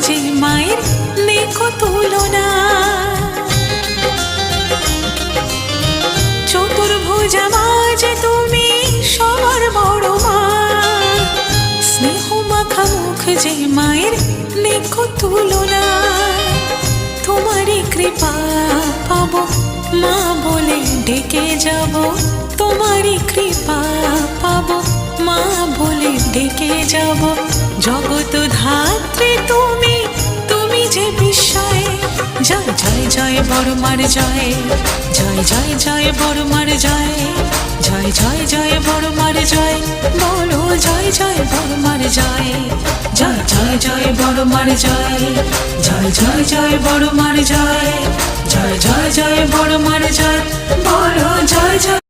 যে মায়ের দেখো তুলনা। চতুর্ভুজা মা যে তুমি সবার বড় মা, স্নেহ মাখা মুখ যে মায়ের দেখো তুলনা। তোমারই কৃপা পাবো মা বলে ডেকে যাব, তোমারই কৃপা পাবো মা বলে ডেকে যাব। জগৎ ধাত্রী তুমি, তুমি যে বিস্ময়। জয় জয় জয় বড় মার জয়, জয় জয় জয় বড় মার জয়, জয় জয় জয় বড় মার জয়, বলো জয় জয় বড় মার জয়। জয় জয় জয় বড় মার জয়, জয় জয় জয় বড় মার জয়, জয় জয় জয় বড় মার জয়, বলো জয় জয়।